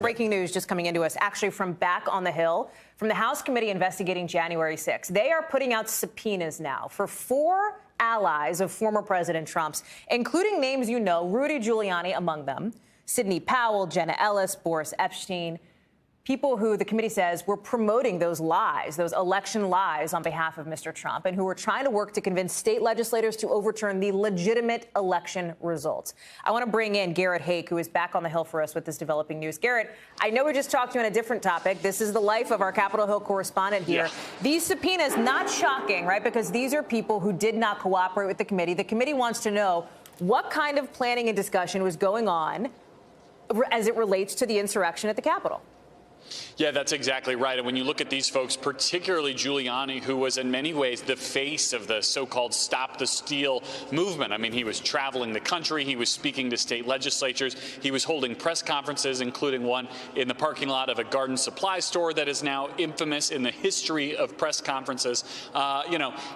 Breaking news just coming into us, actually from back on the Hill, from the House committee investigating January 6th. They are putting out subpoenas now for 4 allies of former President Trump's, including names you know, Rudy Giuliani among them, Sidney Powell, Jenna Ellis, Boris Epshteyn, people who the committee says were promoting those lies, those election lies on behalf of Mr. Trump, and who were trying to work to convince state legislators to overturn the legitimate election results. I want to bring in Garrett Haake, who is back on the Hill for us with this developing news. Garrett, I know we just talked to you on a different topic. This is the life of our Capitol Hill correspondent here. Yeah. These subpoenas, not shocking, right? Because these are people who did not cooperate with the committee. The committee wants to know what kind of planning and discussion was going on as it relates to the insurrection at the Capitol. Yeah, that's exactly right. And when you look at these folks, particularly Giuliani, who was in many ways the face of the so-called Stop the Steal movement. I mean, he was traveling the country. He was speaking to state legislatures. He was holding press conferences, including one in the parking lot of a garden supply store that is now infamous in the history of press conferences.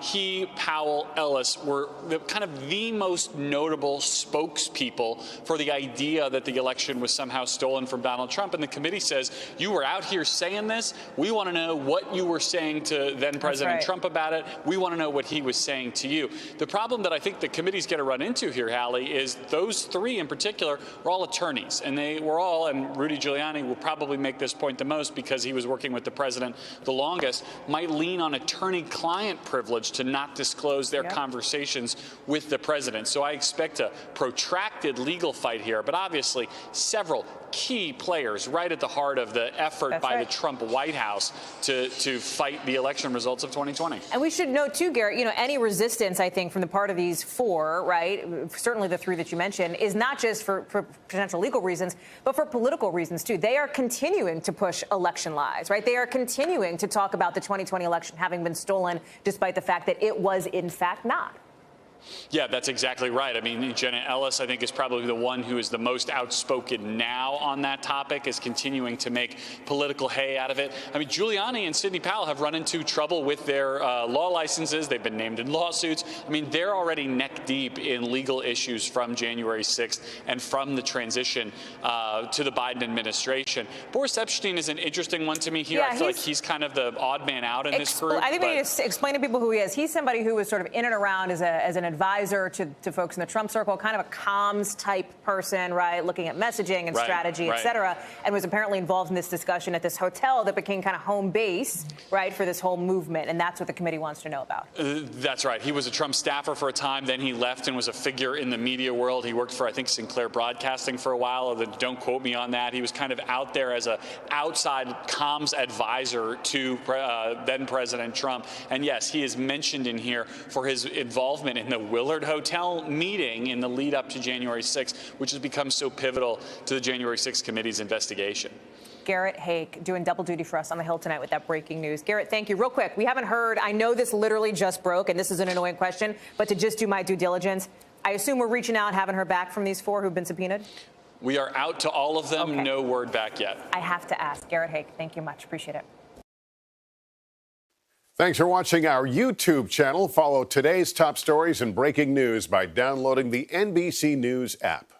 He, Powell, Ellis were kind of the most notable spokespeople for the idea that the election was somehow stolen from Donald Trump. And the committee says, you were out here saying this. We want to know what you were saying to then President Trump about it. We want to know what he was saying to you. The problem that I think the committee's going to run into here, Hallie, is those 3 in particular were all attorneys. And they were all, and Rudy Giuliani will probably make this point the most because he was working with the president the longest, might lean on attorney-client privilege to not disclose their conversations with the president. So I expect a protracted legal fight here, but obviously several key players right at the heart of the effort by the Trump White House to fight the election results of 2020. And we should note, too, Garrett, any resistance, I think, from the part of these 4, right, certainly the 3 that you mentioned, is not just for potential legal reasons, but for political reasons, too. They are continuing to push election lies, right? They are continuing to talk about the 2020 election having been stolen, despite the fact that it was, in fact, not. Yeah, that's exactly right. I mean, Jenna Ellis, I think, is probably the one who is the most outspoken now on that topic, is continuing to make political hay out of it. I mean, Giuliani and Sidney Powell have run into trouble with their law licenses. They've been named in lawsuits. I mean, they're already neck deep in legal issues from January 6th and from the transition to the Biden administration. Boris Epshteyn is an interesting one to me here. I feel like he's kind of the odd man out in this group. I think we need to explain to people who he is. He's somebody who was sort of in and around as an advisor to folks in the Trump circle, kind of a comms type person, right, looking at messaging and strategy, et cetera, and was apparently involved in this discussion at this hotel that became kind of home base, right, for this whole movement. And that's what the committee wants to know about. That's right. He was a Trump staffer for a time. Then he left and was a figure in the media world. He worked for, I think, Sinclair Broadcasting for a while. Although don't quote me on that. He was kind of out there as an outside comms advisor to then President Trump. And yes, he is mentioned in here for his involvement in the Willard Hotel meeting in the lead up to January 6th, which has become so pivotal to the January 6th committee's investigation. Garrett Haake doing double duty for us on the Hill tonight with that breaking news. Garrett, thank you. Real quick, we haven't heard, I know this literally just broke, and this is an annoying question, but to just do my due diligence, I assume we're reaching out, haven't heard back from these 4 who've been subpoenaed? We are out to all of them. Okay. No word back yet. I have to ask. Garrett Haake, thank you much. Appreciate it. Thanks for watching our YouTube channel. Follow today's top stories and breaking news by downloading the NBC News app.